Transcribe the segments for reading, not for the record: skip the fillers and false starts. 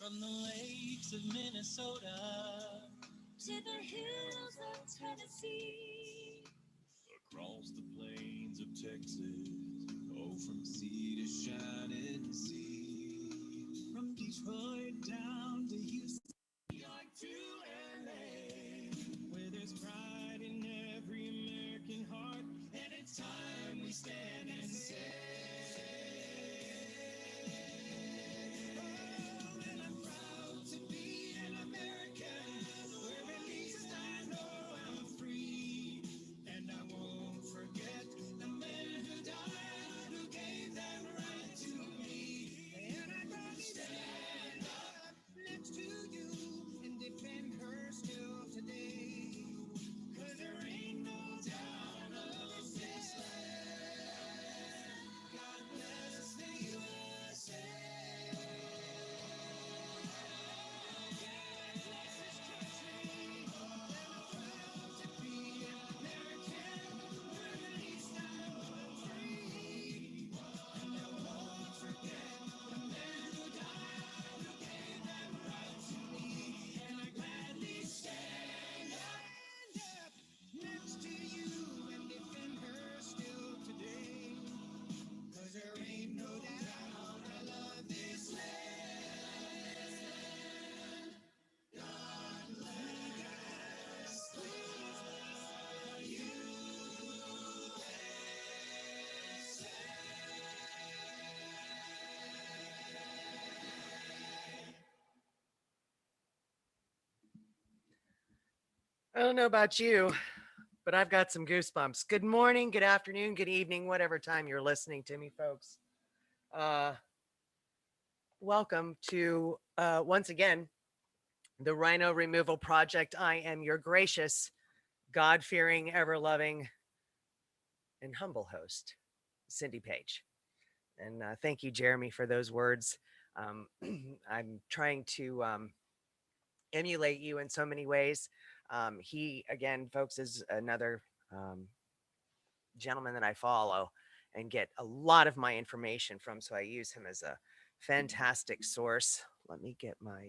From the lakes of Minnesota to the hills of Tennessee, across the plains of Texas, oh, from sea to shining sea, from Detroit down to Houston, New York to LA, where there's pride in every American heart, and it's time we stand and say, oh, and I'm proud to be an American, where at least I know I'm free, and I won't forget the men who died, who gave that right to me, and I'm gonna stand up next to you and defend her still today, 'cause there ain't no doubt of this land. God bless the USA. God bless this country. And I'm proud to be an American, where at least I was free. And I won't forget the men who died, who gave that right to me. And I gladly stand up next to you and defend her still today. 'Cause there ain't no doubt I love this land. God bless the USA. I don't know about you, but I've got some goosebumps. Good morning, good afternoon, good evening, whatever time you're listening to me, folks. Uh, Welcome to once again the Rhino Removal Project. I am your gracious, God-fearing, ever-loving, and humble host, Cindy Page. And thank you, Jeremy, for those words. I'm trying to emulate you in so many ways. He, again, folks, is another gentleman that I follow and get a lot of my information from. So I use him as a fantastic source. Let me get my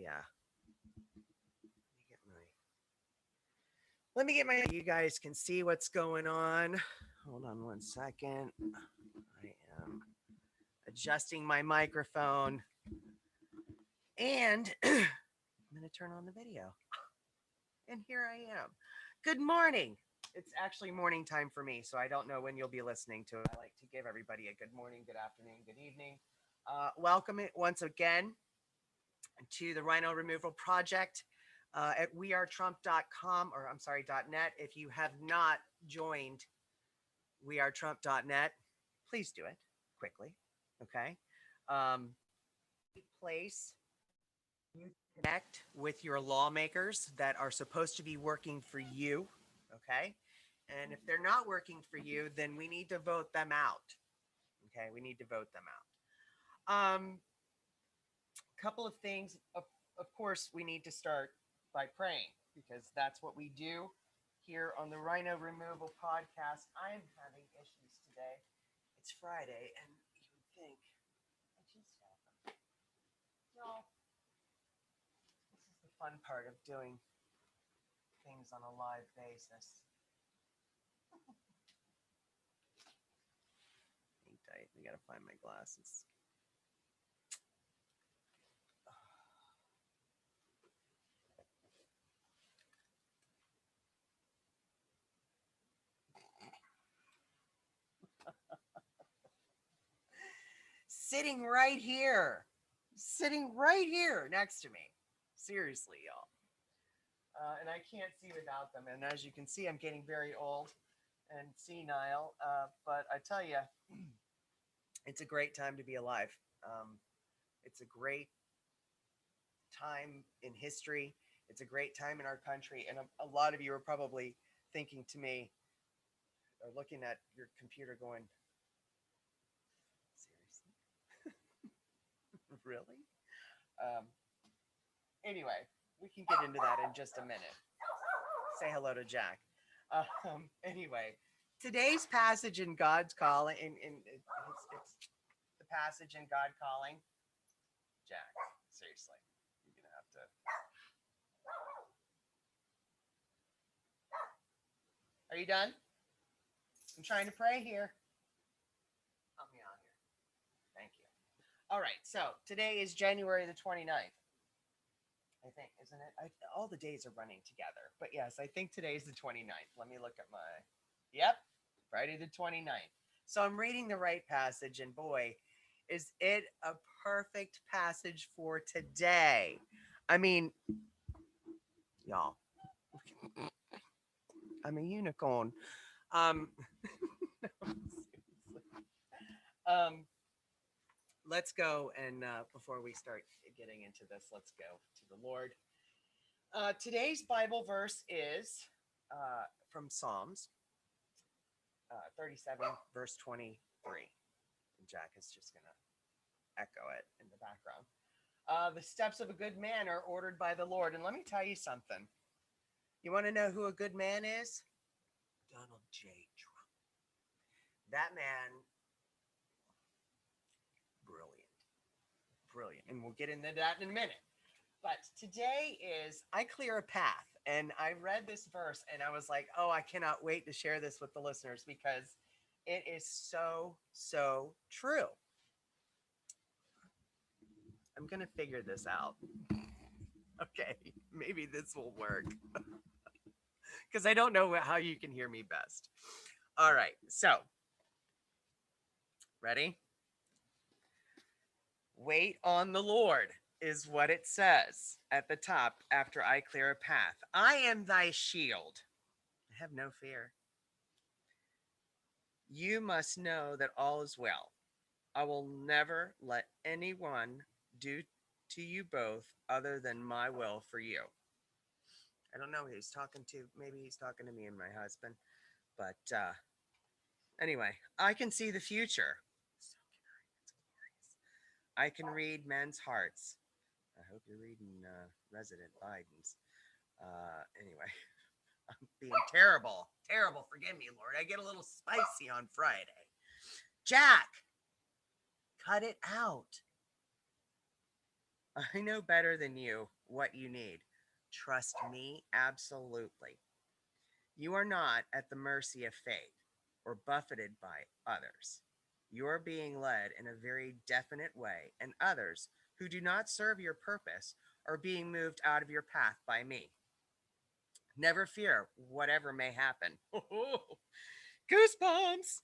you guys can see what's going on. Hold on one second. I am adjusting my microphone and I'm going to turn on the video. And here I am. Good morning. It's actually morning time for me, so I don't know when you'll be listening to it. I like to give everybody a good morning, good afternoon, good evening. Welcome it once again to the Rhino Removal Project at WeAreTrump.com, or I'm sorry, .net. If you have not joined WeAreTrump.net, please do it quickly. Okay. Place you connect with your lawmakers that are supposed to be working for you. Okay. And if they're not working for you, then we need to vote them out. Okay. We need to vote them out. Couple of things. Of course, we need to start by praying because that's what we do here on the Rhino Removal Podcast. I am having issues today. It's Friday, and you would think I just have them. No, this is the fun part of doing things on a live basis. Hang tight. We gotta find my glasses. Sitting right here next to me. Seriously, y'all. And I can't see without them. And as you can see, I'm getting very old and senile. But I tell you, it's a great time to be alive. It's a great time in history. It's a great time in our country. And a lot of you are probably thinking to me, or looking at your computer going, seriously? Really? Anyway, we can get into that in just a minute. Say hello to Jack. Anyway, today's passage in God's calling, it's the passage in God calling. Jack, seriously, Are you done? I'm trying to pray here. Help me out here. Thank you. All right, so today is January the 29th. I think, isn't it? All the days are running together. But yes, I think today is the 29th. Let me look at my... Yep, Friday the 29th. So I'm reading the right passage, and boy, is it a perfect passage for today. I mean, y'all, I'm a unicorn. Um, um, let's go and before we start getting into this, let's go to the Lord. Today's Bible verse is from Psalms 37, verse 23. And Jack is just going to echo it in the background. The steps of a good man are ordered by the Lord. And let me tell you something. You want to know who a good man is? Donald J. Trump. That man, brilliant. Brilliant. And we'll get into that in a minute. But today is I clear a path. And I read this verse and I was like, oh, I cannot wait to share this with the listeners because it is so, so true. I'm going to figure this out. Okay, maybe this will work. Because I don't know how you can hear me best. All right, so ready? Wait on the Lord is what it says at the top after I clear a path. I am thy shield. Have no fear. You must know that all is well. I will never let anyone do to you both other than my will for you. I don't know who he's talking to. Maybe he's talking to me and my husband. But anyway, I can see the future. So can I. It's glorious. I can read men's hearts. I hope you're reading Resident Biden's. Anyway, I'm being terrible. Terrible. Forgive me, Lord. I get a little spicy on Friday. Jack, cut it out. I know better than you what you need. Trust me, absolutely. You are not at the mercy of fate or buffeted by others. You are being led in a very definite way, and others who do not serve your purpose are being moved out of your path by me. Never fear whatever may happen. Goosebumps!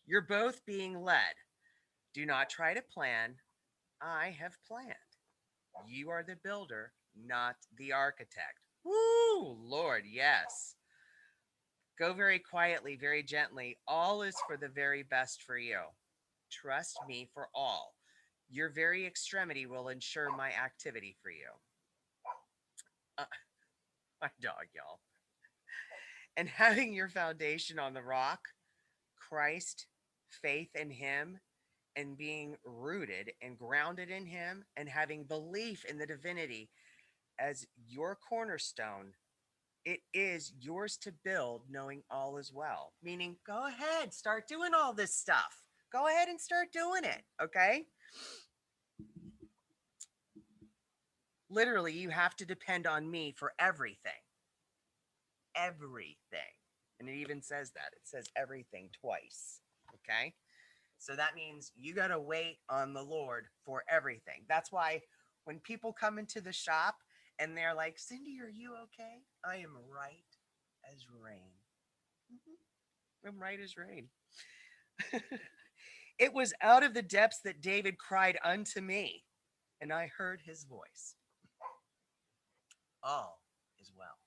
You're both being led. Do not try to plan. I have planned. You are the builder, not the architect. Woo, Lord, yes. Go very quietly, very gently. All is for the very best for you. Trust me for all. Your very extremity will ensure my activity for you. My dog, y'all. And having your foundation on the rock, Christ, faith in him, and being rooted and grounded in him, and having belief in the divinity as your cornerstone, it is yours to build, knowing all is well. Meaning, go ahead, start doing all this stuff. Go ahead and start doing it, okay? Literally, you have to depend on me for everything. Everything. And it even says that. It says everything twice, okay? So that means you got to wait on the Lord for everything. That's why when people come into the shop and they're like, Cindy, are you okay? I am right as rain. I'm right as rain. It was out of the depths that David cried unto me, and I heard his voice. All is well.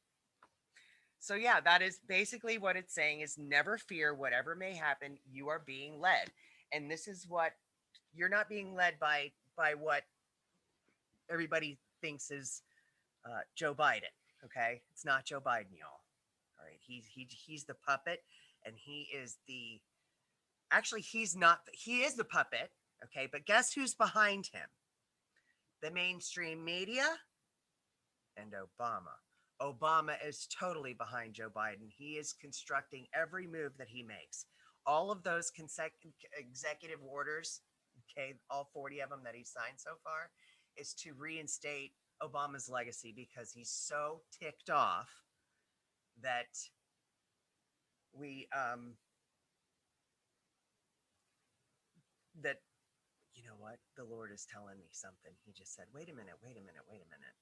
So yeah, that is basically what it's saying is never fear whatever may happen. You are being led. And this is what you're not being led by what everybody thinks is Joe Biden. Okay. It's not Joe Biden, y'all. All right. He's the puppet and he is the, actually, he's not, he is the puppet. Okay. But guess who's behind him? The mainstream media and Obama. Obama is totally behind Joe Biden. He is constructing every move that he makes. All of those executive orders, okay, all 40 of them that he's signed so far, is to reinstate Obama's legacy because he's so ticked off that we that you know what, the Lord is telling me something. He just said, wait a minute, wait a minute, wait a minute.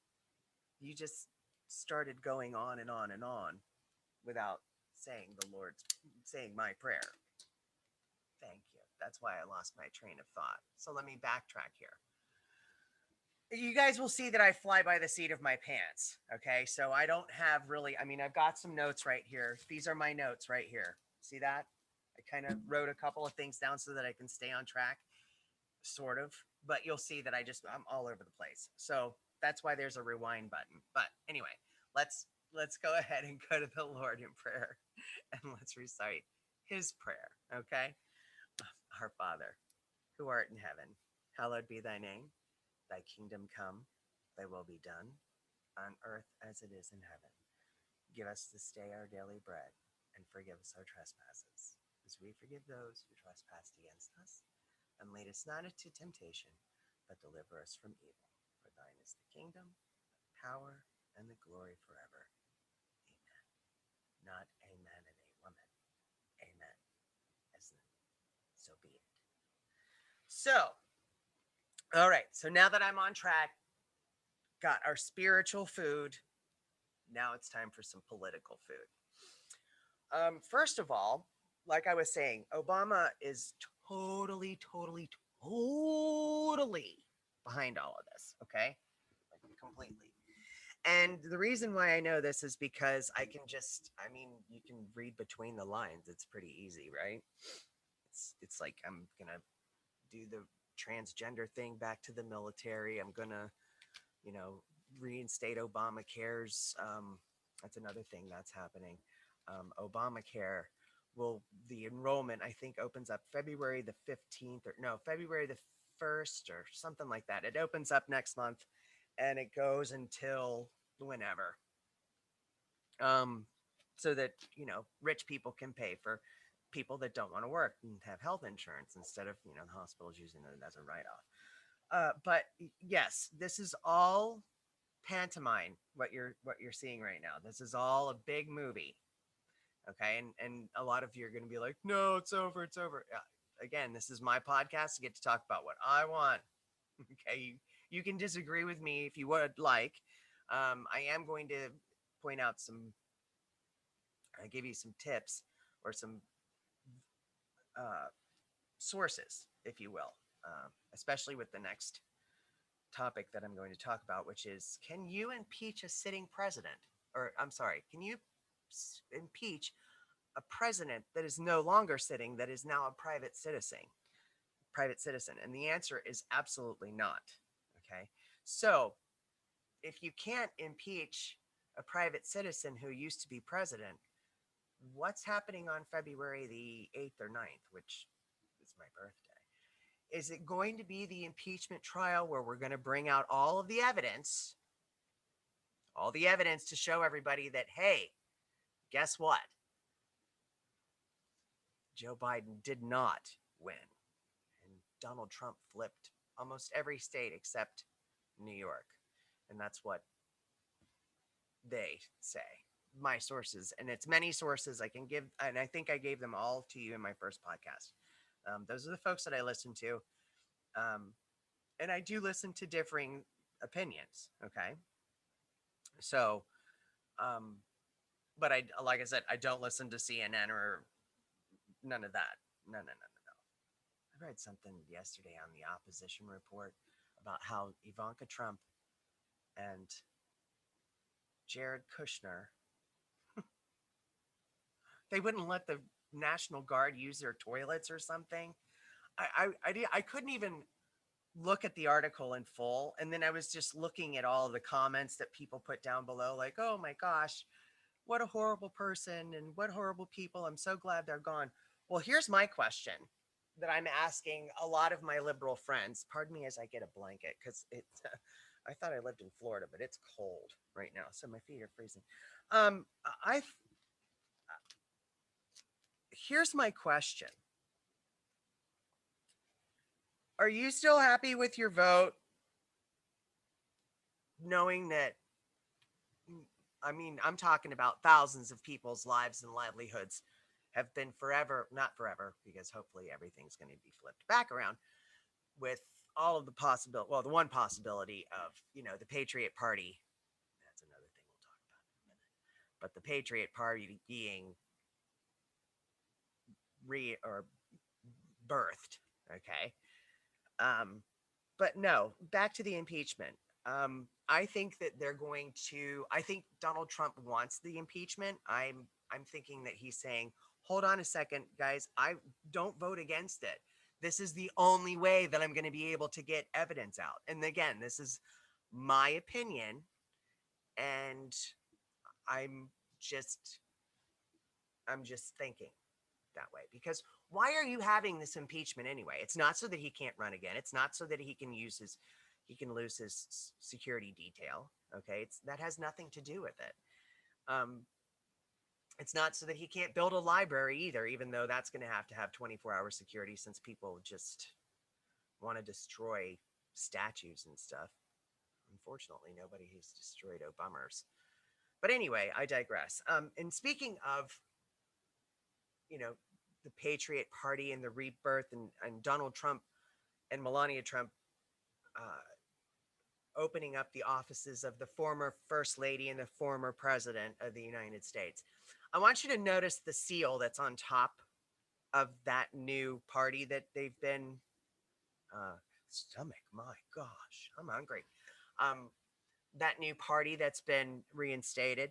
You just started going on and on and on without saying the Lord's saying my prayer. Thank you. That's why I lost my train of thought. So let me backtrack here. You guys will see that I fly by the seat of my pants. Okay. So I don't have really, I mean, I've got some notes right here. These are my notes right here. See that? I kind of wrote a couple of things down so that I can stay on track, sort of. But you'll see that I'm all over the place. So that's why there's a rewind button. But anyway, let's go ahead and go to the Lord in prayer and let's recite his prayer. Okay. Our Father, who art in heaven, hallowed be thy name. Thy kingdom come, thy will be done, on earth as it is in heaven. Give us this day our daily bread, and forgive us our trespasses, as we forgive those who trespass against us. And lead us not into temptation, but deliver us from evil. For thine is the kingdom, the power, and the glory forever. Amen. Not amen and a woman. Amen. As in, so be it. So, all right. So now that I'm on track, got our spiritual food. Now it's time for some political food. First of all, like I was saying, Obama is totally, totally, totally behind all of this. Okay. Like completely. And the reason why I know this is because I mean, you can read between the lines. It's pretty easy, right? It's like I'm going to do the transgender thing back to the military. I'm going to, you know, reinstate Obamacare's. That's another thing that's happening. Obamacare the enrollment, I think, opens up February the 15th or no, February the 1st or something like that. It opens up next month and it goes until whenever. So that, you know, rich people can pay for people that don't want to work and have health insurance instead of, you know, the hospitals using it as a write-off. But yes, this is all pantomime. What you're seeing right now. This is all a big movie. Okay, and a lot of you are going to be like, no, it's over, it's over. Again, this is my podcast to get to talk about what I want. Okay, you can disagree with me if you would like. I am going to point out I give you some tips or some uh, sources, if you will, especially with the next topic that I'm going to talk about, which is, can you impeach a sitting president? Or I'm sorry, can you impeach a president that is no longer sitting, that is now a private citizen? And the answer is absolutely not. Okay. So if you can't impeach a private citizen who used to be president, what's happening on February the 8th or 9th, which is my birthday? Is it going to be the impeachment trial where we're going to bring out all the evidence to show everybody that, hey, guess what? Joe Biden did not win. And Donald Trump flipped almost every state except New York. And that's what they say. My sources, and it's many sources I can give, and I think I gave them all to you in my first podcast. Those are the folks that I listen to. And I do listen to differing opinions. Okay. So, but like I said, I don't listen to CNN or none of that. No, no, no, no, no. I read something yesterday on the opposition report about how Ivanka Trump and Jared Kushner, they wouldn't let the National Guard use their toilets or something. I couldn't even look at the article in full. And then I was just looking at all of the comments that people put down below, like, oh my gosh, what a horrible person and what horrible people. I'm so glad they're gone. Well, here's my question that I'm asking a lot of my liberal friends. Pardon me as I get a blanket, because I thought I lived in Florida, but it's cold right now, so my feet are freezing. I Here's my question. Are you still happy with your vote, knowing that I mean, I'm talking about thousands of people's lives and livelihoods have been forever, not forever, because hopefully everything's going to be flipped back around with all of the possibility. Well, the one possibility of, the Patriot Party. That's another thing we'll talk about in a minute. But the Patriot Party being or birthed. Okay. Um, but no, back to the impeachment. I think that they're going to. I think Donald Trump wants the impeachment. I'm thinking that he's saying, "Hold on a second, guys. I don't vote against it. This is the only way that I'm going to be able to get evidence out." And again, this is my opinion, and I'm just I'm just thinking that way because why are you having this impeachment anyway? It's not so that he can't run again. It's not so that he can lose his security detail. Okay, that has nothing to do with it. Um, it's not so that he can't build a library either, even though that's going to have 24-hour security since people just want to destroy statues and stuff. Unfortunately, nobody has destroyed Obummers. But anyway, I digress. And speaking of, you know, the Patriot Party and the rebirth and Donald Trump and Melania Trump opening up the offices of the former First Lady and the former President of the United States. I want you to notice the seal that's on top of that new party that they've been. Stomach, my gosh, I'm hungry. Um, that new party that's been reinstated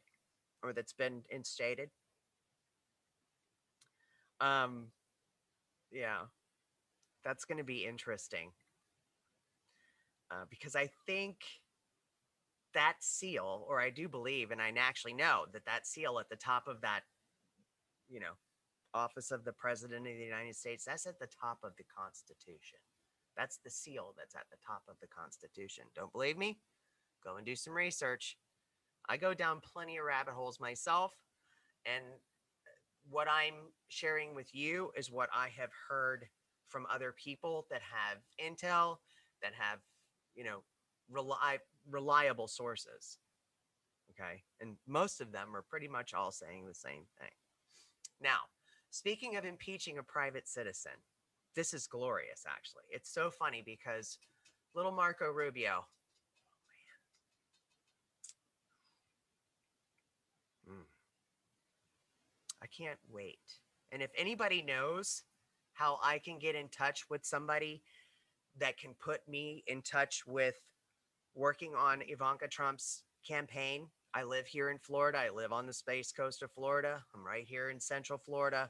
or that's been instated. Um, yeah, that's going to be interesting because I think that seal, or I do believe, and I actually know that that seal at the top of that, you know, office of the President of the United States, that's at the top of the Constitution. That's the seal that's at the top of the Constitution. Don't believe me? Go and do some research. I go down plenty of rabbit holes myself, and what I'm sharing with you is what I have heard from other people that have intel, that have, you know, reliable sources. Okay. And most of them are pretty much all saying the same thing. Now, speaking of impeaching a private citizen, this is glorious, actually. It's so funny because little Marco Rubio, I can't wait. And if anybody knows how I can get in touch with somebody that can put me in touch with working on Ivanka Trump's campaign, I live here in Florida. I live on the space coast of Florida. I'm right here in Central Florida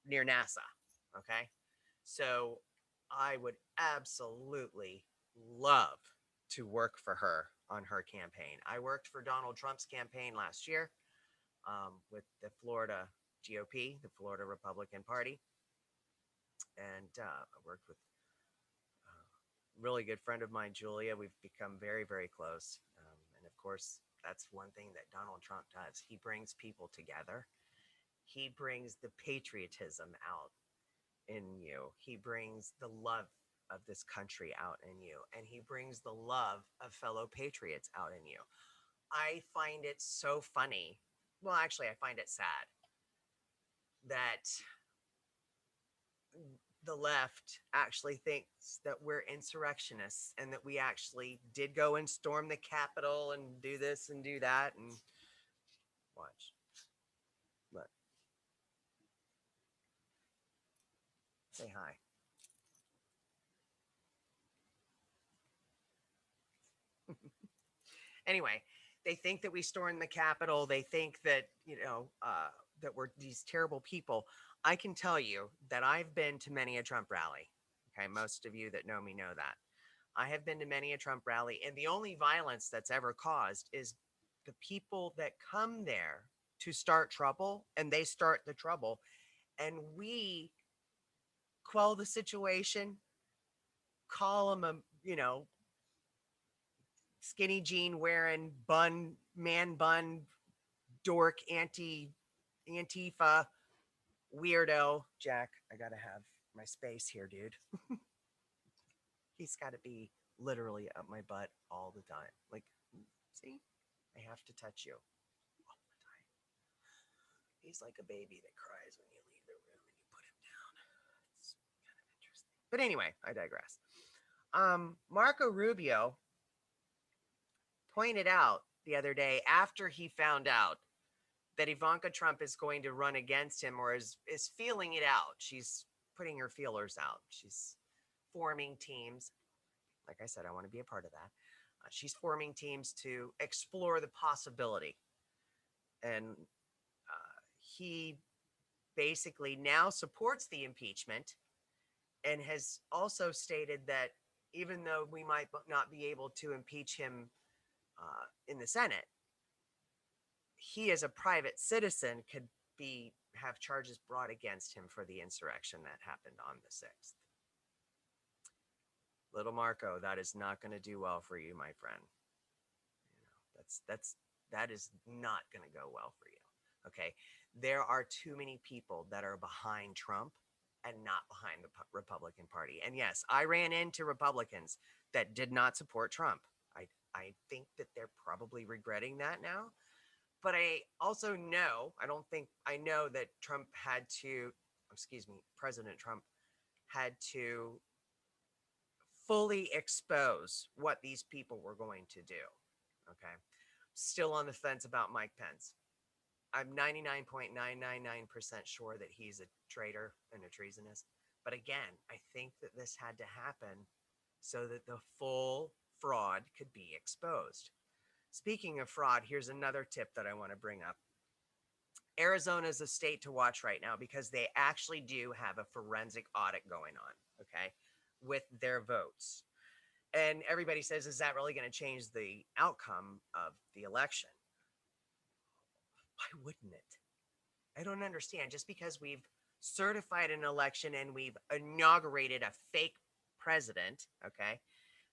near NASA. Okay. So I would absolutely love to work for her on her campaign. I worked for Donald Trump's campaign last year with the Florida GOP, the Florida Republican Party. And I worked with a really good friend of mine, Julia. We've become very, very close. And of course, that's one thing that Donald Trump does. He brings people together. He brings the patriotism out in you. He brings the love of this country out in you. And he brings the love of fellow patriots out in you. I find it so funny. Well, actually, I find it sad that the left actually thinks that we're insurrectionists and that we actually did go and storm the Capitol and do this and do that and watch. Look. Say hi. Anyway, they think that we stormed the Capitol. They think that, that we're these terrible people. I can tell you that I've been to many a Trump rally. Okay, most of you that know me know that. I have been to many a Trump rally, and the only violence that's ever caused is the people that come there to start trouble, and they start the trouble, and we quell the situation, call them skinny jean wearing man bun, dork, Antifa weirdo. Jack, I gotta have my space here, dude. He's got to be literally up my butt all the time. Like, see? I have to touch you all the time. He's like a baby that cries when you leave the room and you put him down. It's kind of interesting. But anyway, I digress. Marco Rubio pointed out the other day after he found out that Ivanka Trump is going to run against him or is feeling it out. She's putting her feelers out. She's forming teams. Like I said, I want to be a part of that. She's forming teams to explore the possibility. And he basically now supports the impeachment and has also stated that even though we might not be able to impeach him in the Senate, he as a private citizen could have charges brought against him for the insurrection that happened on the 6th. Little Marco, that is not going to do well for you, my friend. That is not going to go well for you. Okay, there are too many people that are behind Trump and not behind the Republican Party. And yes, I ran into Republicans that did not support Trump. I think that they're probably regretting that now. But I also know, I know that President Trump had to fully expose what these people were going to do. Okay. Still on the fence about Mike Pence. I'm 99.999% sure that he's a traitor and a treasonous. But again, I think that this had to happen so that the full fraud could be exposed. Speaking of fraud, here's another tip that I want to bring up. Arizona is a state to watch right now because they actually do have a forensic audit going on, okay, with their votes. And everybody says, is that really going to change the outcome of the election? Why wouldn't it? I don't understand. Just because we've certified an election and we've inaugurated a fake president, okay,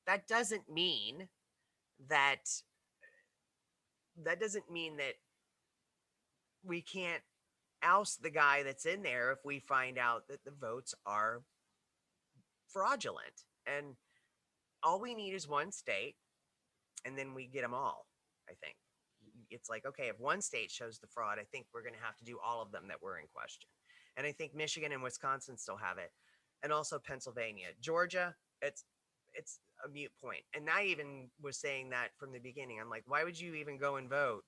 that doesn't mean that we can't oust the guy that's in there if we find out that the votes are fraudulent. And all we need is one state, and then we get them all, I think. It's like, okay, if one state shows the fraud, I think we're going to have to do all of them that were in question. And I think Michigan and Wisconsin still have it, and also Pennsylvania. Georgia, it's a mute point. And I even was saying that from the beginning. I'm like, why would you even go and vote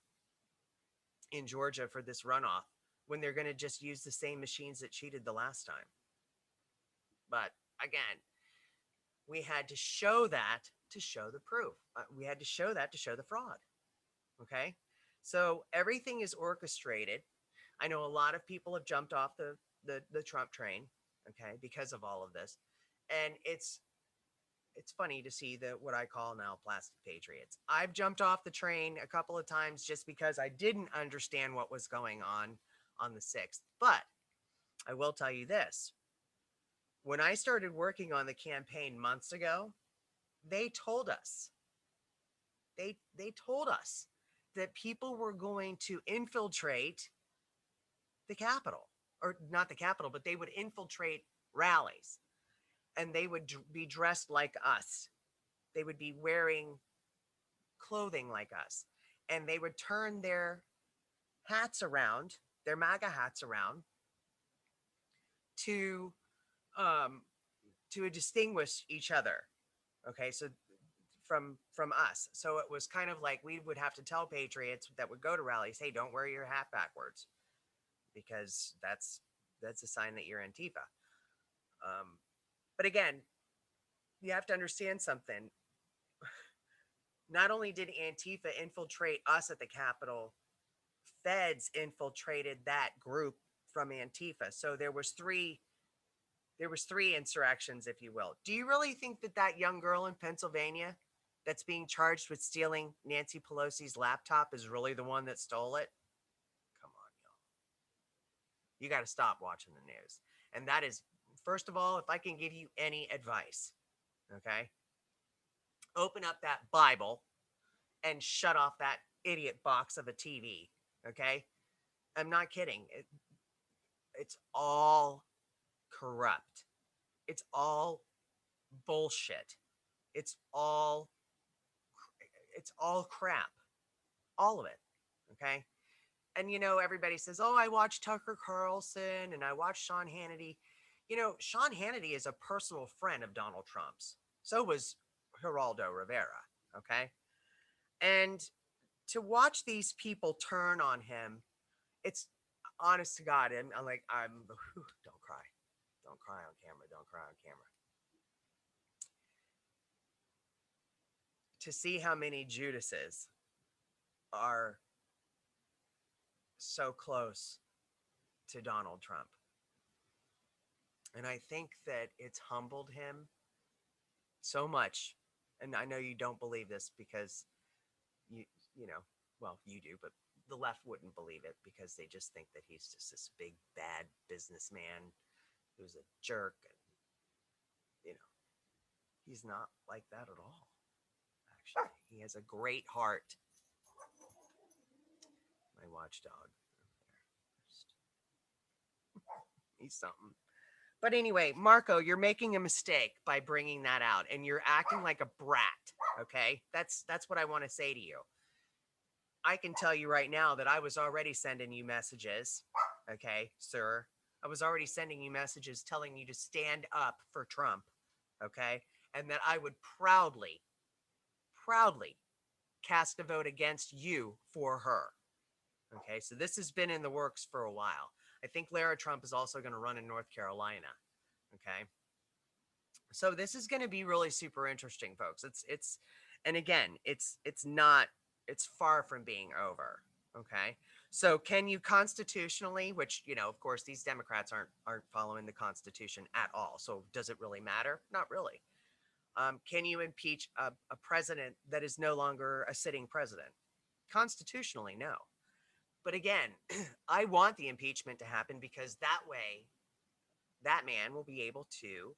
in Georgia for this runoff when they're going to just use the same machines that cheated the last time? But again, we had to show that to show the proof. We had to show that to show the fraud. Okay. So everything is orchestrated. I know a lot of people have jumped off the Trump train, okay, because of all of this. And it's funny to see what I call now plastic patriots. I've jumped off the train a couple of times just because I didn't understand what was going on the 6th. But I will tell you this. When I started working on the campaign months ago, they told us that people were going to infiltrate the Capitol, or not the Capitol, but they would infiltrate rallies, and they would be dressed like us. They would be wearing clothing like us, and they would turn their hats around, their MAGA hats around, to distinguish each other. Okay, so from us. So it was kind of like we would have to tell patriots that would go to rallies, hey, don't wear your hat backwards, because that's a sign that you're Antifa. But again, you have to understand something. Not only did Antifa infiltrate us at the Capitol, feds infiltrated that group from Antifa. So there was three insurrections, if you will. Do you really think that young girl in Pennsylvania that's being charged with stealing Nancy Pelosi's laptop is really the one that stole it? Come on, y'all. You got to stop watching the news. And that is, first of all, if I can give you any advice, okay, open up that Bible and shut off that idiot box of a TV, okay? I'm not kidding. It's all corrupt. It's all bullshit. It's all crap. all of it. Okay. And everybody says, "Oh, I watched Tucker Carlson and I watched Sean Hannity." Sean Hannity is a personal friend of Donald Trump's. So was Geraldo Rivera. Okay. And to watch these people turn on him, it's honest to God. And I'm like, don't cry. Don't cry on camera. Don't cry on camera. To see how many Judases are so close to Donald Trump. And I think that it's humbled him so much. And I know you don't believe this because you you know, well, you do, but the left wouldn't believe it because they just think that he's just this big bad businessman who's a jerk, and he's not like that at all. Actually, he has a great heart. My watchdog. He's something. But anyway, Marco, you're making a mistake by bringing that out, and you're acting like a brat. Okay, that's what I want to say to you. I can tell you right now that I was already sending you messages. Okay, sir, I was already sending you messages telling you to stand up for Trump. Okay, and that I would proudly cast a vote against you for her. Okay, so this has been in the works for a while. I think WeAreTrump is also going to run in North Carolina. Okay, so this is going to be really super interesting, folks. And again, it's not, it's far from being over. Okay, so can you constitutionally, which of course these Democrats aren't following the Constitution at all. So does it really matter? Not really. Can you impeach a president that is no longer a sitting president? Constitutionally, no. But again, I want the impeachment to happen because that way that man will be able to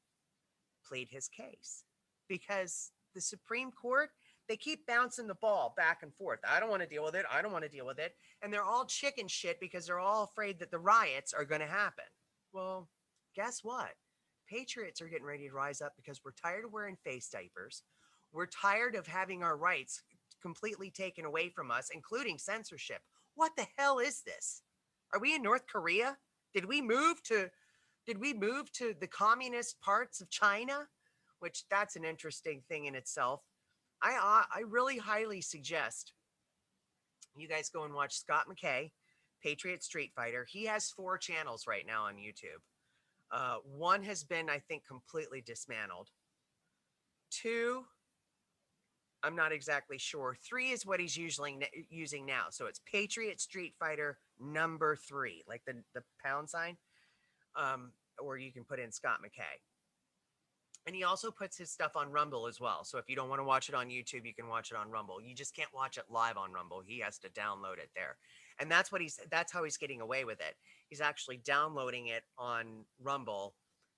plead his case. Because the Supreme Court, they keep bouncing the ball back and forth. I don't want to deal with it. I don't want to deal with it. And they're all chicken shit because they're all afraid that the riots are going to happen. Well, guess what? Patriots are getting ready to rise up because we're tired of wearing face diapers. We're tired of having our rights completely taken away from us, including censorship. What the hell is this? Are we in North Korea? Did we move to the communist parts of China? Which that's an interesting thing in itself. I really highly suggest you guys go and watch Scott McKay, Patriot Street Fighter. He has 4 channels right now on YouTube. One has been, I think, completely dismantled. 2, I'm not exactly sure. 3 is what he's usually using now. So it's Patriot Street Fighter number 3, like the pound sign. Or you can put in Scott McKay. And he also puts his stuff on Rumble as well. So if you don't want to watch it on YouTube, you can watch it on Rumble. You just can't watch it live on Rumble. He has to download it there. And that's how he's getting away with it. He's actually downloading it on Rumble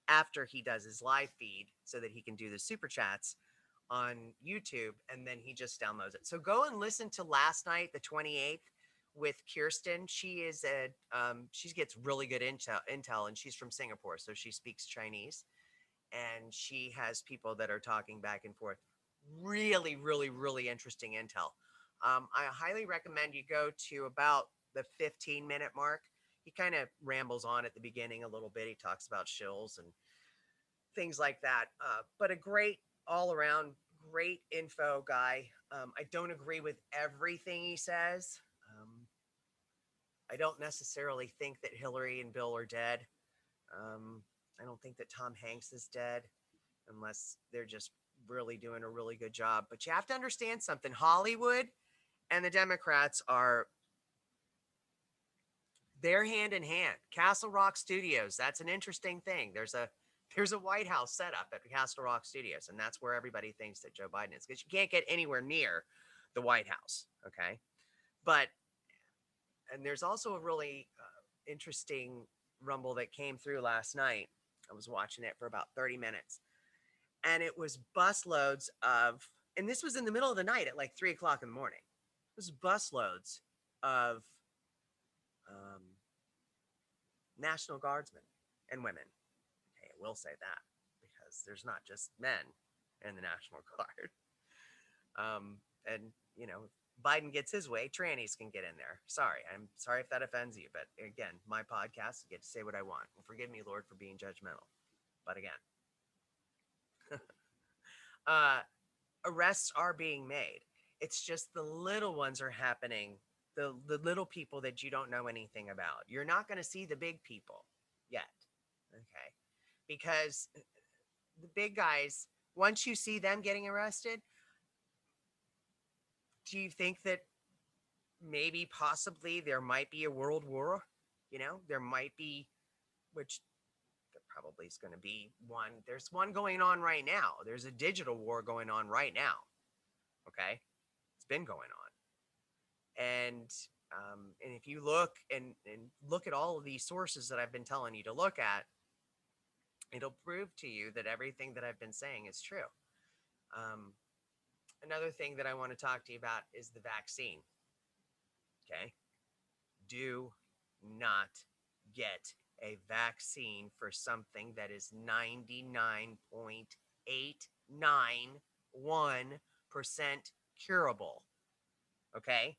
after he does his live feed so that he can do the super chats on YouTube, and then he just downloads it. So go and listen to last night, the 28th, with Kirsten. She gets really good intel, and she's from Singapore, so she speaks Chinese. And she has people that are talking back and forth. Really, really, really interesting intel. I highly recommend you go to about the 15-minute mark. He kind of rambles on at the beginning a little bit. He talks about shills and things like that. But a great all-around, great info guy. I don't agree with everything he says. I don't necessarily think that Hillary and Bill are dead. I don't think that Tom Hanks is dead unless they're just really doing a really good job. But you have to understand something. Hollywood and the Democrats they're hand in hand. Castle Rock Studios, that's an interesting thing. There's a White House set up at Castle Rock Studios, and that's where everybody thinks that Joe Biden is, because you can't get anywhere near the White House. Okay. And there's also a really interesting Rumble that came through last night. I was watching it for about 30 minutes, and it was busloads of, and this was in the middle of the night at like 3:00 in the morning. It was busloads of National Guardsmen and women. Okay, I will say that because there's not just men in the National Guard. And Biden gets his way, trannies can get in there. Sorry, I'm sorry if that offends you, but again, my podcast, I get to say what I want. Well, forgive me, Lord, for being judgmental. But again, uh, arrests are being made. It's just the little ones are happening. The little people that you don't know anything about. You're not going to see the big people yet. Okay. Because the big guys, once you see them getting arrested, do you think that maybe possibly there might be a world war? There might be, which there probably is going to be one. There's one going on right now. There's a digital war going on right now. Okay. It's been going on. And if you look and look at all of these sources that I've been telling you to look at, it'll prove to you that everything that I've been saying is true. Um, Another thing that I want to talk to you about is the vaccine. Okay. Do not get a vaccine for something that is 99.891% curable. Okay.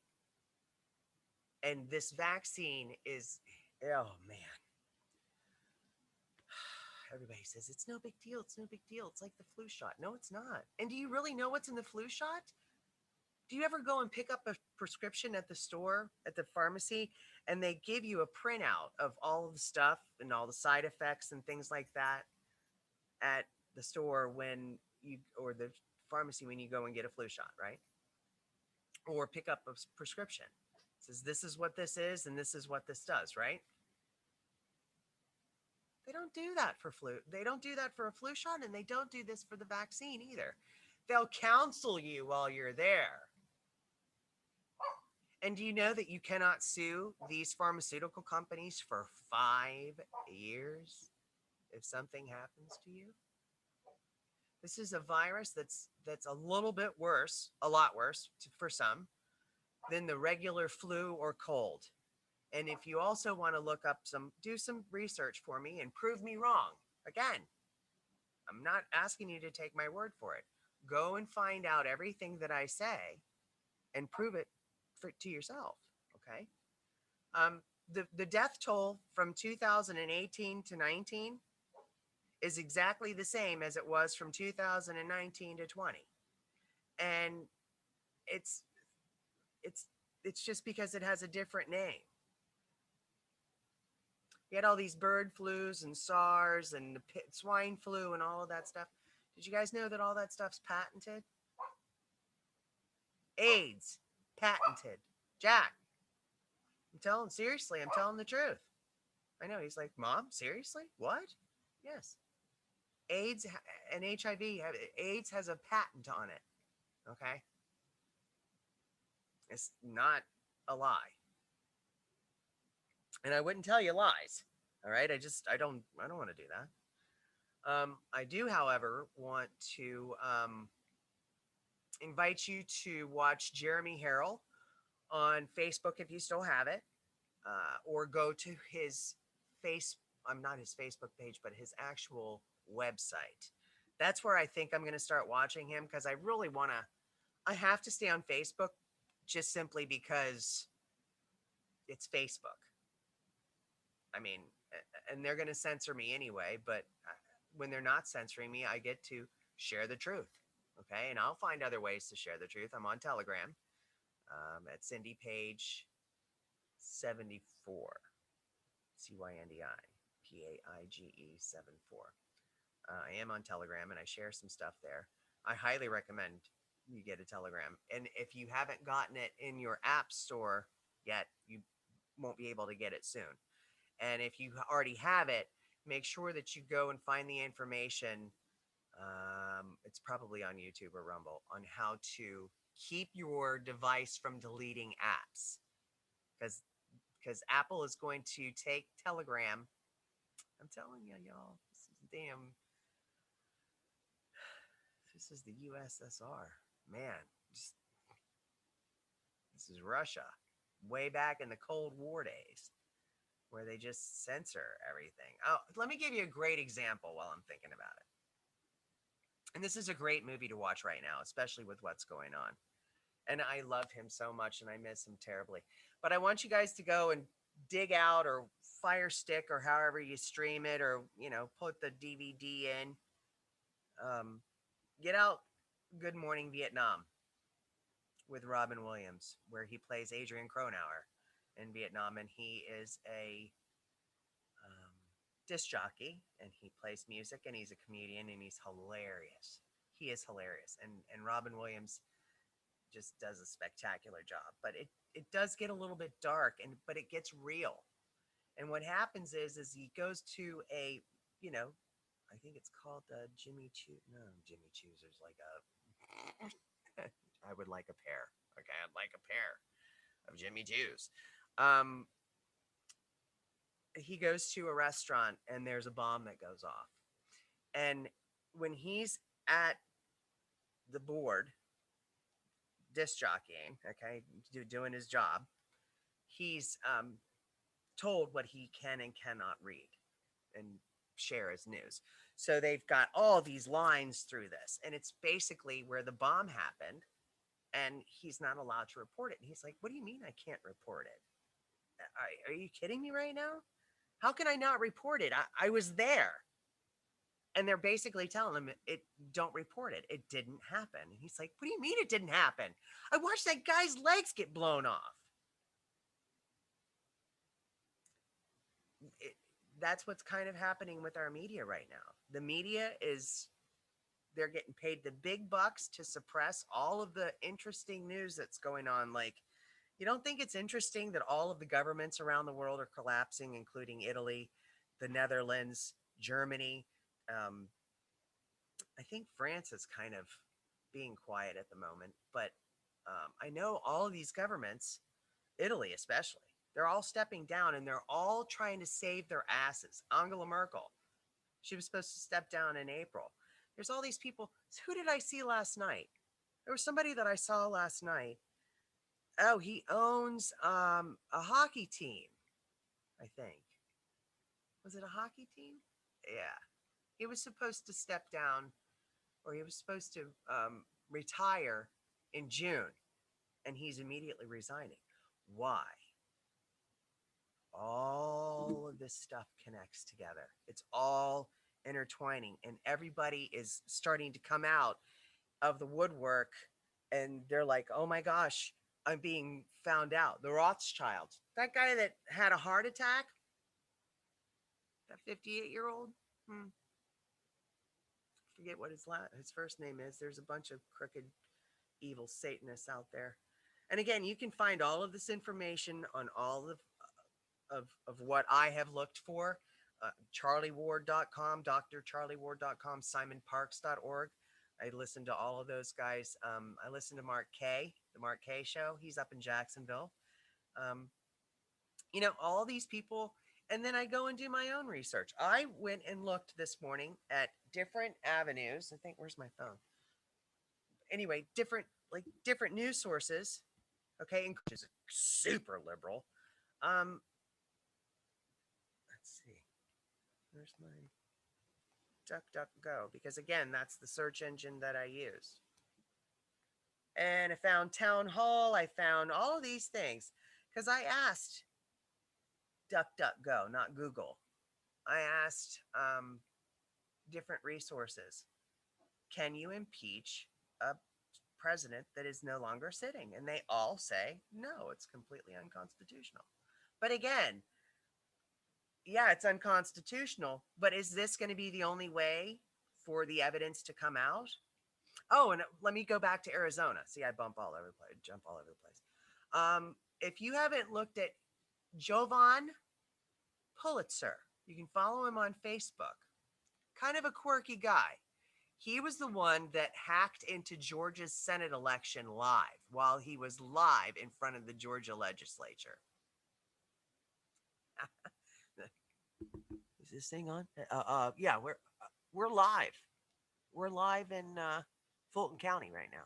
And this vaccine is, oh man. Everybody says it's no big deal. It's no big deal. It's like the flu shot. No, it's not. And do you really know what's in the flu shot? Do you ever go and pick up a prescription at the store, at the pharmacy, and they give you a printout of all of the stuff and all the side effects and things like that at the store or the pharmacy when you go and get a flu shot, right? Or pick up a prescription. It says this is what this is and this is what this does, right? They don't do that for flu. They don't do that for a flu shot, and they don't do this for the vaccine either. They'll counsel you while you're there. And do you know that you cannot sue these pharmaceutical companies for 5 years if something happens to you? This is a virus that's a little bit worse, a lot worse for some, than the regular flu or cold. And if you also want to look up do some research for me and prove me wrong. Again, I'm not asking you to take my word for it. Go and find out everything that I say and prove it to yourself. Okay. The death toll from 2018 to 19 is exactly the same as it was from 2019 to 20. And it's just because it has a different name. You had all these bird flus and SARS and the swine flu and all of that stuff. Did you guys know that all that stuff's patented? AIDS, patented. Jack, I'm telling the truth. I know. He's like, Mom, seriously? What? Yes. AIDS and HIV, AIDS has a patent on it. Okay? It's not a lie. And I wouldn't tell you lies. All right? I don't want to do that. I do, however, want to invite you to watch Jeremy Harrell on Facebook if you still have it, or go to his not his Facebook page, but his actual website. That's where I think I'm going to start watching him, because I have to stay on Facebook just simply because it's Facebook. I mean, and they're going to censor me anyway, but when they're not censoring me, I get to share the truth. Okay. And I'll find other ways to share the truth. I'm on Telegram at Cindy Page 74, CYNDI PAIGE 74. I am on Telegram and I share some stuff there. I highly recommend you get a Telegram. And if you haven't gotten it in your app store yet, you won't be able to get it soon. And if you already have it, make sure that you go and find the information. It's probably on YouTube or Rumble on how to keep your device from deleting apps. Because Apple is going to take Telegram. I'm telling you, y'all, this is the USSR. Man, this is Russia. Way back in the Cold War days, where they just censor everything. Oh, let me give you a great example while I'm thinking about it. And this is a great movie to watch right now, especially with what's going on. And I love him so much and I miss him terribly. But I want you guys to go and dig out or Fire Stick or however you stream it, or, put the DVD in. Um, get out Good Morning Vietnam with Robin Williams, where he plays Adrian Cronauer in Vietnam, and he is a disc jockey, and he plays music, and he's a comedian, and he's hilarious. He is hilarious, and Robin Williams just does a spectacular job. But it does get a little bit dark, but it gets real. And what happens is he goes to a, I think it's called Jimmy Choo. No, Jimmy Choo's. There's like a. I would like a pair. Okay, I'd like a pair of Jimmy Choo's. He goes to a restaurant and there's a bomb that goes off. And when he's at the board, disc jockeying, okay, doing his job, he's told what he can and cannot read and share as news. So they've got all these lines through this, and it's basically where the bomb happened, and he's not allowed to report it. And he's like, "What do you mean I can't report it? Are you kidding me right now? How can I not report it? I was there." And they're basically telling him, don't report it. It didn't happen. And he's like, "What do you mean it didn't happen? I watched that guy's legs get blown off." That's what's kind of happening with our media right now. The media they're getting paid the big bucks to suppress all of the interesting news that's going on. Like, you don't think it's interesting that all of the governments around the world are collapsing, including Italy, the Netherlands, Germany. I think France is kind of being quiet at the moment, but I know all of these governments, Italy especially, they're all stepping down and they're all trying to save their asses. Angela Merkel, she was supposed to step down in April. There's all these people. Who did I see last night? There was somebody that I saw last night. Oh, he owns a hockey team, I think. Was it a hockey team? Yeah. He was supposed to step down, or he was supposed to retire in June, and he's immediately resigning. Why? All of this stuff connects together. It's all intertwining, and everybody is starting to come out of the woodwork, and they're like, "Oh my gosh, I'm being found out." The Rothschilds, that guy that had a heart attack, that 58-year-old, forget what his first name is. There's a bunch of crooked, evil Satanists out there. And again, you can find all of this information on all of what I have looked for. CharlieWard.com, drcharlieward.com, SimonParks.org. I listen to all of those guys. I listen to Mark K, the Mark K Show. He's up in Jacksonville. All these people. And then I go and do my own research. I went and looked this morning at different avenues. I think, where's my phone? Anyway, different news sources. Okay, which is super liberal. Let's see. Where's my DuckDuckGo? Because again, that's the search engine that I use. And I found Town Hall. I found all of these things because I asked DuckDuckGo, not Google. I asked different resources. Can you impeach a president that is no longer sitting? And they all say, no, it's completely unconstitutional. But again, yeah, it's unconstitutional, but is this going to be the only way for the evidence to come out? Oh, and let me go back to Arizona. See, I jump all over the place. If you haven't looked at Jovan Pulitzer, you can follow him on Facebook. Kind of a quirky guy. He was the one that hacked into Georgia's Senate election live while he was live in front of the Georgia legislature. Is this thing on? Yeah, we're live. We're live in Fulton County right now.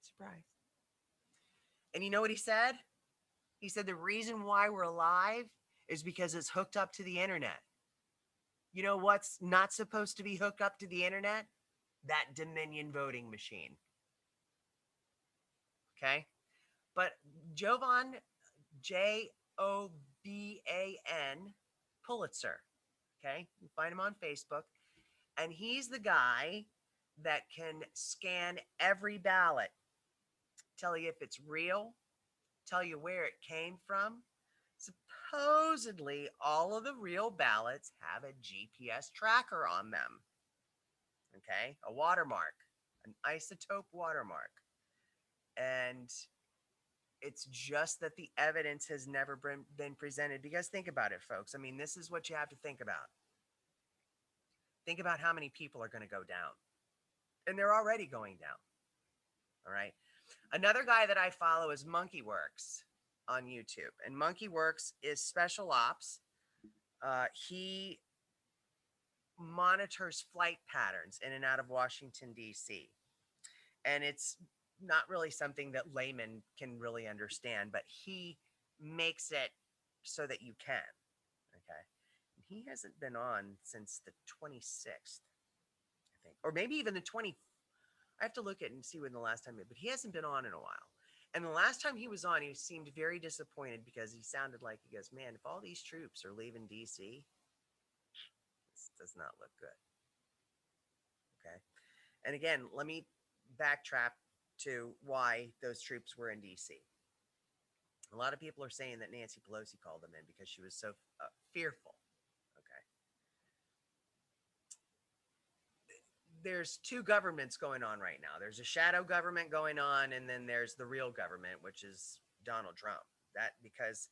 Surprise. And you know what he said? He said the reason why we're live is because it's hooked up to the internet. You know what's not supposed to be hooked up to the internet? That Dominion voting machine. Okay. But Jovan, Joban Pulitzer. Okay. You find him on Facebook. And he's the guy that can scan every ballot, tell you if it's real, tell you where it came from. Supposedly, all of the real ballots have a GPS tracker on them. Okay. A watermark, an isotope watermark. And it's just that the evidence has never been presented. Because think about it, folks. I mean, this is what you have to think about. Think about how many people are going to go down. And they're already going down. All right. Another guy that I follow is Monkeyworks on YouTube. And Monkeyworks is special ops. He monitors flight patterns in and out of Washington, D.C. And it's not really something that laymen can really understand, but he makes it so that you can. Okay. He hasn't been on since the 26th, I think, or maybe even the 20th. I have to look at it and see when the last time, but he hasn't been on in a while. And the last time he was on, he seemed very disappointed because he sounded like, he goes, man, if all these troops are leaving DC, this does not look good. Okay. And again, let me backtrack to why those troops were in DC. A lot of people are saying that Nancy Pelosi called them in because she was so fearful. Okay. There's two governments going on right now. There's a shadow government going on, and then there's the real government, which is Donald Trump. That because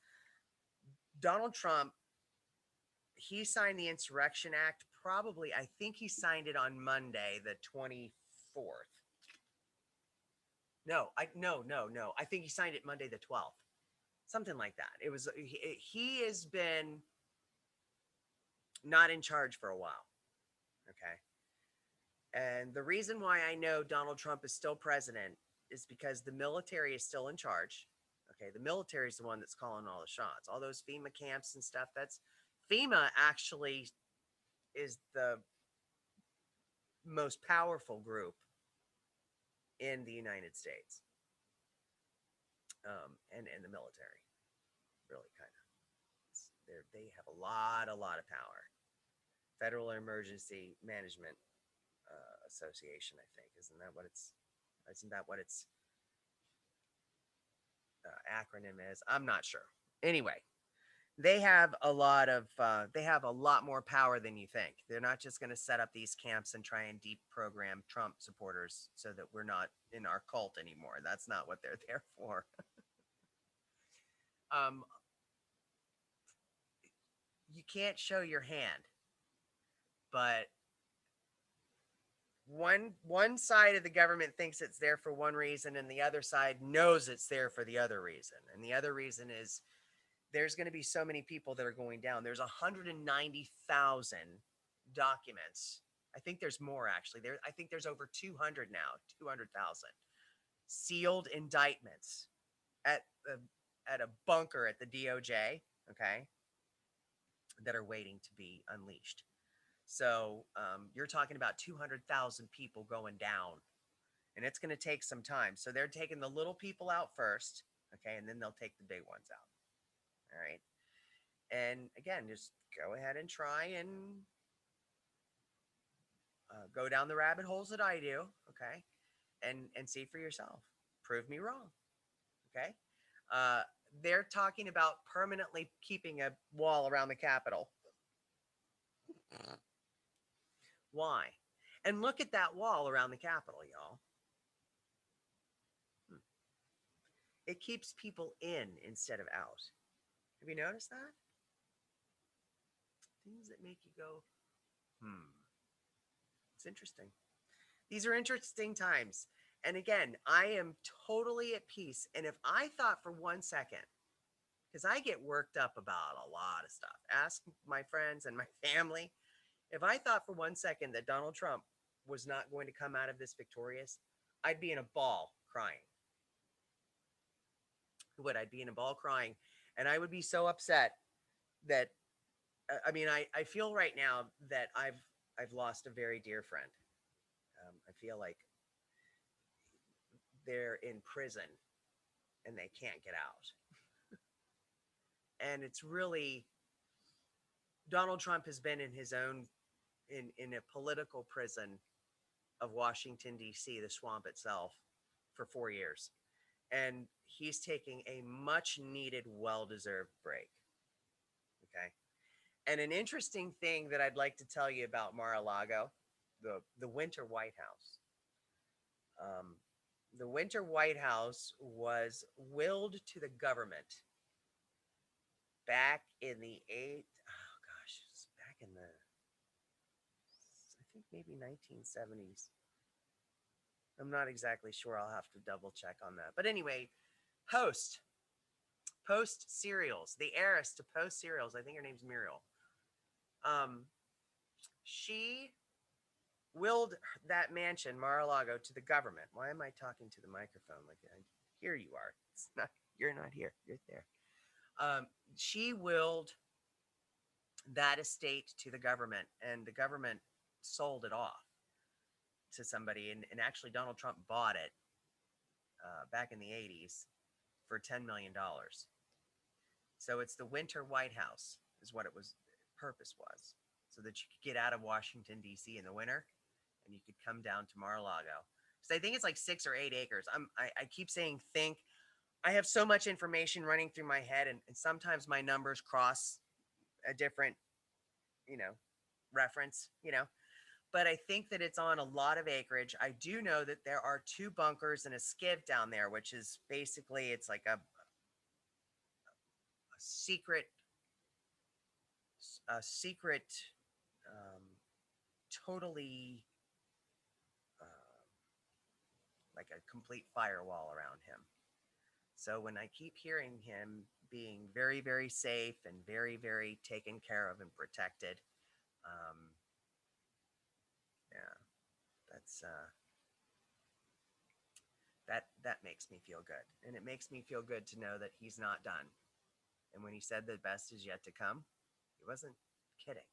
Donald Trump, he signed the Insurrection Act probably, I think he signed it on Monday, the 24th. No. I think he signed it Monday the 12th. Something like that. It was he has been not in charge for a while. Okay. And the reason why I know Donald Trump is still president is because the military is still in charge. Okay. The military is the one that's calling all the shots. All those FEMA camps and stuff, that's FEMA actually is the most powerful group in the United States. And the military, really kind of. They have a lot of power. Federal Emergency Management Association, I think. Isn't that what its acronym is? I'm not sure. Anyway, they have a lot more power than you think. They're not just going to set up these camps and try and deprogram Trump supporters so that we're not in our cult anymore. That's not what they're there for. You can't show your hand, but one side of the government thinks it's there for one reason, and the other side knows it's there for the other reason. And the other reason is there's going to be so many people that are going down. There's 190,000 documents. I think there's more actually. I think there's over 200 now, 200,000 sealed indictments at a bunker at the DOJ. Okay, that are waiting to be unleashed. So you're talking about 200,000 people going down, and it's going to take some time. So they're taking the little people out first, okay, and then they'll take the big ones out. All right. And again, just go ahead and try and go down the rabbit holes that I do, okay, and see for yourself. Prove me wrong, okay? They're talking about permanently keeping a wall around the Capitol. Why? And look at that wall around the Capitol, y'all. It keeps people in instead of out. Have you noticed that? Things that make you go, It's interesting. These are interesting times. And again, I am totally at peace. And if I thought for 1 second, because I get worked up about a lot of stuff, ask my friends and my family, if I thought for 1 second that Donald Trump was not going to come out of this victorious, I'd be in a ball crying. I'd be in a ball crying. And I would be so upset that, I feel right now that I've lost a very dear friend. I feel like they're in prison and they can't get out. And it's really, Donald Trump has been in his own, in a political prison of Washington, D.C., the swamp itself, for 4 years. And he's taking a much needed, well deserved break. Okay. And an interesting thing that I'd like to tell you about Mar-a-Lago, the Winter White House. The Winter White House was willed to the government back in the back in the, I think maybe 1970s. I'm not exactly sure. I'll have to double check on that. But anyway, Post Cereals, the heiress to Post Cereals, I think her name's Muriel. She willed that mansion, Mar-a-Lago, to the government. Why am I talking to the microphone like that? Here you are. It's not. You're not here. You're there. She willed that estate to the government, and the government sold it off to somebody. And actually, Donald Trump bought it back in the 80s for $10 million. So it's the Winter White House is what it was. Purpose was so that you could get out of Washington, D.C. in the winter, and you could come down to Mar-a-Lago. So I think it's like 6 or 8 acres. I keep saying think. I have so much information running through my head, and sometimes my numbers cross a different, reference, But I think that it's on a lot of acreage. I do know that there are 2 bunkers and a skiv down there, which is basically, it's like a secret, totally like a complete firewall around him. So when I keep hearing him being very, very safe and very, very taken care of and protected, yeah, that's that makes me feel good. And it makes me feel good to know that he's not done. And when he said the best is yet to come, he wasn't kidding.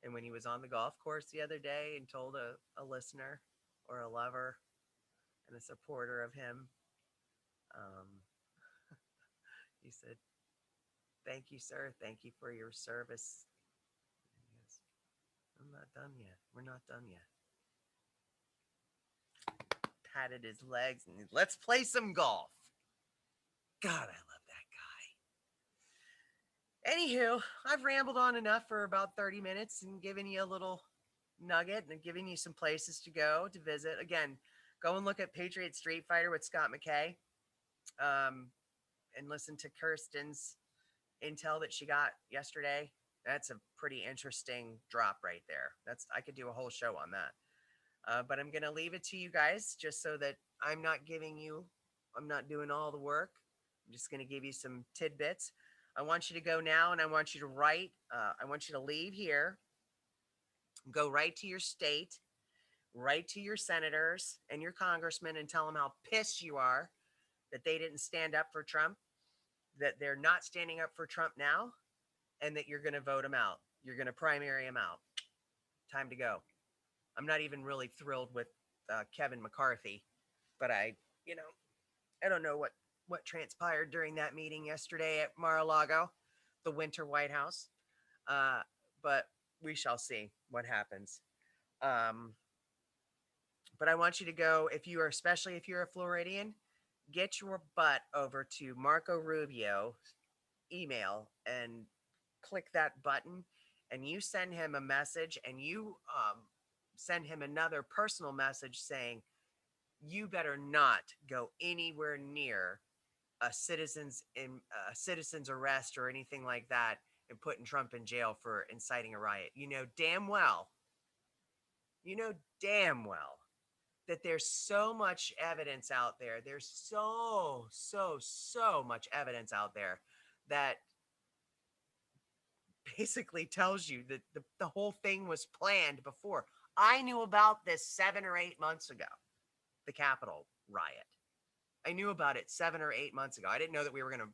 And when he was on the golf course the other day and told a listener or a lover and a supporter of him, he said, "Thank you, sir. Thank you for your service." And he goes, "I'm not done yet. We're not done yet." Patted his legs and let's play some golf. God, I love that guy. Anywho, I've rambled on enough for about 30 minutes and given you a little nugget and giving you some places to go to visit. Again, go and look at Patriot Street Fighter with Scott McKay, and listen to Kirsten's intel that she got yesterday. That's a pretty interesting drop right there. I could do a whole show on that. But I'm going to leave it to you guys just so that I'm not doing all the work. I'm just going to give you some tidbits. I want you to go now and I want you to write. I want you to leave here, go right to your state, write to your senators and your congressmen and tell them how pissed you are that they didn't stand up for Trump, that they're not standing up for Trump now, and that you're going to vote him out. You're going to primary him out. Time to go. I'm not even really thrilled with Kevin McCarthy, but I don't know what transpired during that meeting yesterday at Mar-a-Lago, the Winter White House. But we shall see what happens. But I want you to go, especially if you're a Floridian, get your butt over to Marco Rubio's email and click that button, and you send him a message, and you send him another personal message saying, you better not go anywhere near a citizen's arrest or anything like that and putting Trump in jail for inciting a riot. You know damn well that there's so much evidence out there. There's so much evidence out there that basically tells you that the whole thing was planned before. I knew about this 7 or 8 months ago, the Capitol riot. I knew about it 7 or 8 months ago. I didn't know that we were going to,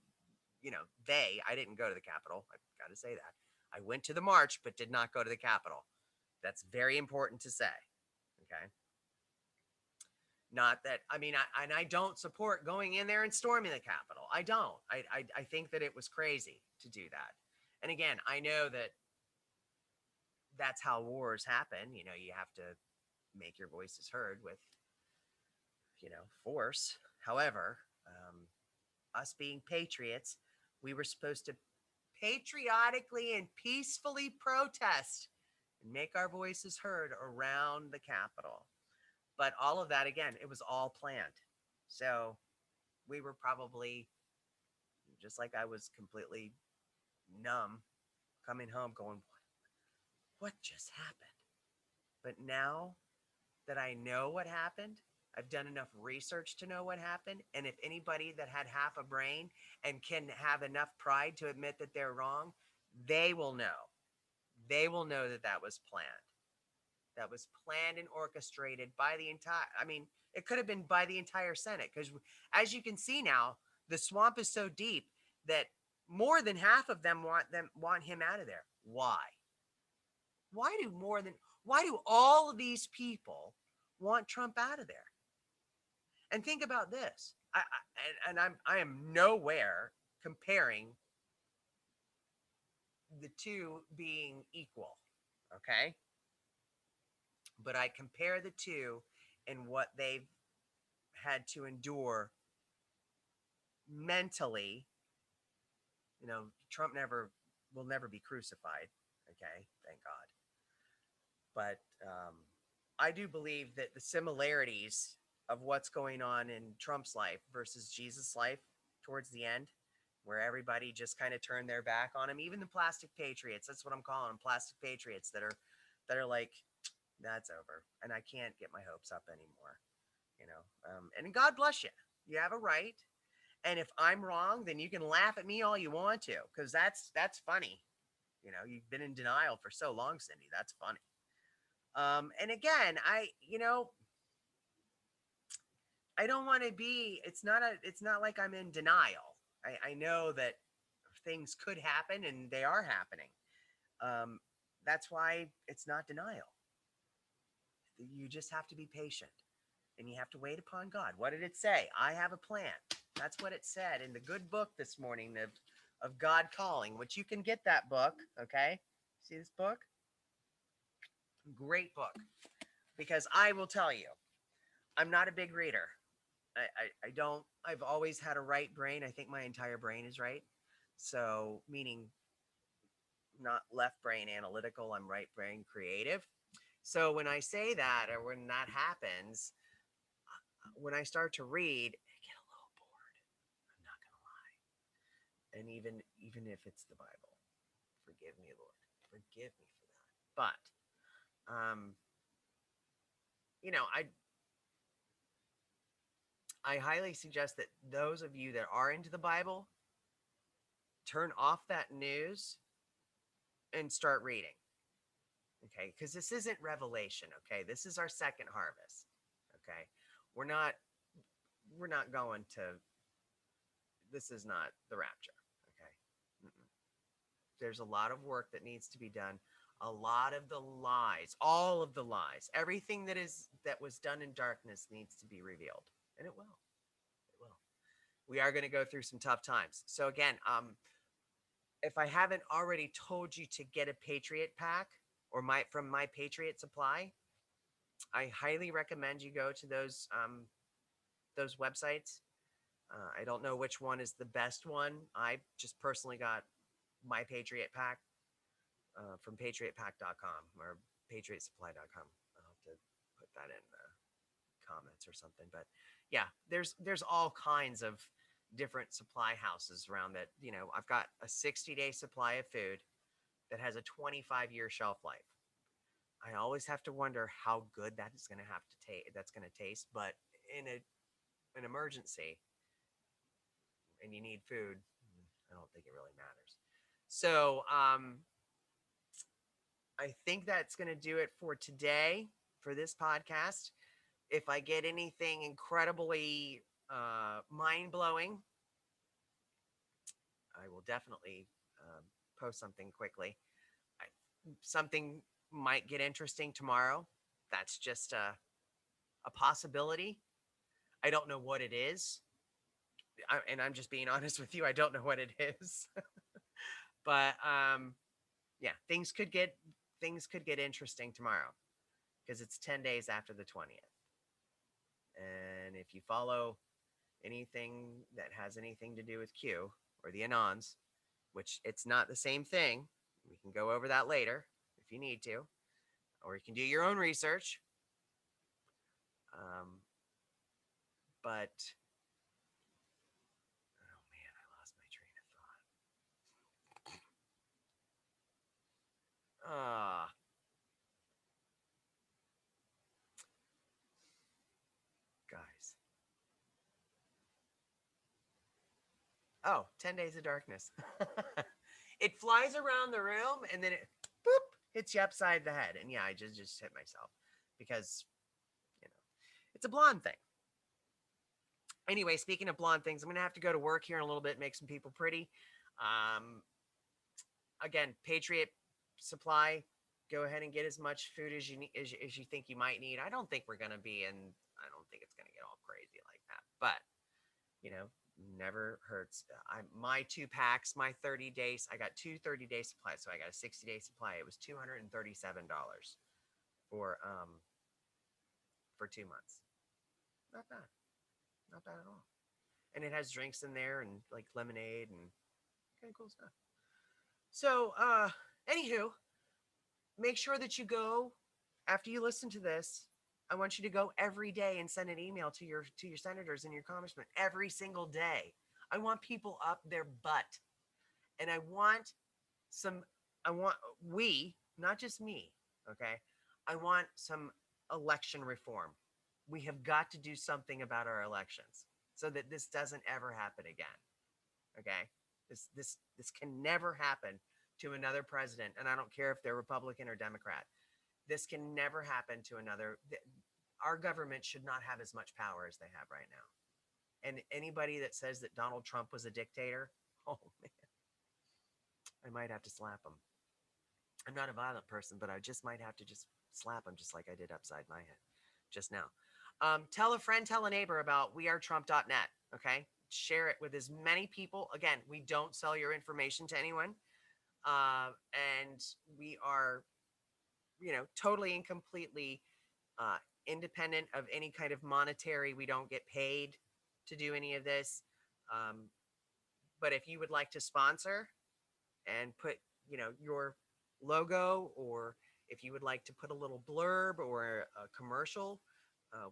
I didn't go to the Capitol. I've got to say that. I went to the march, but did not go to the Capitol. That's very important to say. Okay. Not that, I mean, I don't support going in there and storming the Capitol. I don't. I think that it was crazy to do that. And again, I know that that's how wars happen. You know, you have to make your voices heard with, force. However, us being patriots, we were supposed to patriotically and peacefully protest and make our voices heard around the Capitol. But all of that, again, it was all planned. So we were probably just like I was completely numb coming home going, what just happened? But now that I know what happened, I've done enough research to know what happened. And if anybody that had half a brain and can have enough pride to admit that they're wrong, they will know. They will know that that was planned. That was planned and orchestrated by the entire, I mean, it could have been by the entire Senate. Because as you can see now, the swamp is so deep that more than half of them want him out of there. Why? Why do more than why do all of these people want Trump out of there? And think about this. I am nowhere comparing the two being equal, okay? But I compare the two and what they've had to endure mentally. You know, Trump never will never be crucified, okay? Thank God. But I do believe that the similarities of what's going on in Trump's life versus Jesus' life towards the end, where everybody just kind of turned their back on him, even the plastic patriots. That's what I'm calling them, plastic patriots that are like, that's over, and I can't get my hopes up anymore. And God bless you. You have a right. And if I'm wrong, then you can laugh at me all you want to, because that's funny. You've been in denial for so long, Cindy. That's funny. And again, I don't want to be. It's not like I'm in denial. I know that things could happen and they are happening. Um, that's why it's not denial. You just have to be patient and you have to wait upon God. What did it say? I have a plan. That's what it said in the good book this morning of God Calling, which you can get that book. Okay. See this book? Great book. Because I will tell you, I'm not a big reader. I don't, I've always had a right brain. I think my entire brain is right. So, meaning not left brain analytical, I'm right brain creative. So, when I say that or when that happens, when I start to read, I get a little bored. I'm not going to lie. And even if it's the Bible, forgive me, Lord. Forgive me for that. But, you know, I highly suggest that those of you that are into the Bible turn off that news and start reading. Okay, because this isn't Revelation. Okay, this is our second harvest. Okay, we're not we're not going to. This is not the rapture. Okay, there's a lot of work that needs to be done. A lot of the lies, all of the lies, everything that was done in darkness needs to be revealed, and it will. It will. We are going to go through some tough times. So again, if I haven't already told you to get a Patriot pack or from my Patriot Supply, I highly recommend you go to those websites. I don't know which one is the best one. I just personally got my Patriot pack from patriotpack.com or patriotsupply.com. I'll have to put that in the comments or something. But yeah, there's all kinds of different supply houses around that. I've got a 60-day supply of food that has a 25-year shelf life. I always have to wonder how good that is going to have to taste. That's going to taste, but in an emergency, and you need food, I don't think it really matters. So, I think that's going to do it for today for this podcast. If I get anything incredibly mind blowing, I will definitely post something quickly. Something might get interesting tomorrow. That's just a possibility. I don't know what it is. And I'm just being honest with you. I don't know what it is. But yeah, things could get interesting tomorrow because it's 10 days after the 20th. And if you follow anything that has anything to do with Q or the Anons, which it's not the same thing, we can go over that later if you need to, or you can do your own research. But oh man, I lost my train of thought. Guys. Oh, 10 Days of Darkness. It flies around the room and then it boop hits you upside the head. And yeah, I just hit myself because you know it's a blonde thing. Anyway, speaking of blonde things, I'm gonna have to go to work here in a little bit, make some people pretty. Um, again, Patriot Supply. Go ahead and get as much food as you need as you think you might need. I don't think we're gonna be in. I don't think it's gonna get all crazy like that, but you know, never hurts. My 2 packs, my 30 days, I got two 30-day supplies. So I got a 60-day supply. It was $237 for 2 months. Not bad. Not bad at all. And it has drinks in there and like lemonade and kind of cool stuff. So anywho, make sure that you go after you listen to this. I want you to go every day and send an email to your senators and your congressmen every single day. I want people up their butt. And I want some I want we, not just me, okay? I want some election reform. We have got to do something about our elections so that this doesn't ever happen again. Okay? This can never happen to another president, and I don't care if they're Republican or Democrat. This can never happen to another. Our government should not have as much power as they have right now. And anybody that says that Donald Trump was a dictator, oh man, I might have to slap him. I'm not a violent person, but I just might have to just slap him just like I did upside my head just now. Tell a friend, tell a neighbor about WeAreTrump.net. Okay. Share it with as many people. Again, we don't sell your information to anyone. And we are, totally and completely uh, independent of any kind of monetary. We don't get paid to do any of this. Um, but if you would like to sponsor and put, your logo, or if you would like to put a little blurb or a commercial,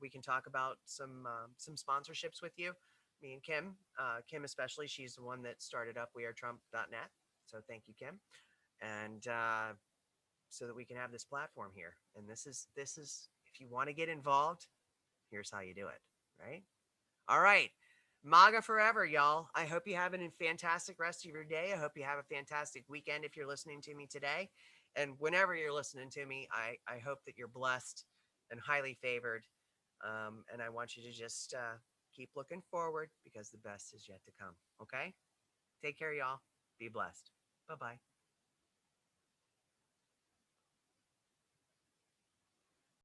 we can talk about some sponsorships with you. Me and Kim, Kim especially, she's the one that started up WeAreTrump.net. So thank you, Kim. And so that we can have this platform here. And this is if you want to get involved, here's how you do it, right? All right. MAGA forever, y'all. I hope you have a fantastic rest of your day. I hope you have a fantastic weekend if you're listening to me today. And whenever you're listening to me, I hope that you're blessed and highly favored. And I want you to just keep looking forward because the best is yet to come. Okay? Take care, y'all. Be blessed. Bye-bye.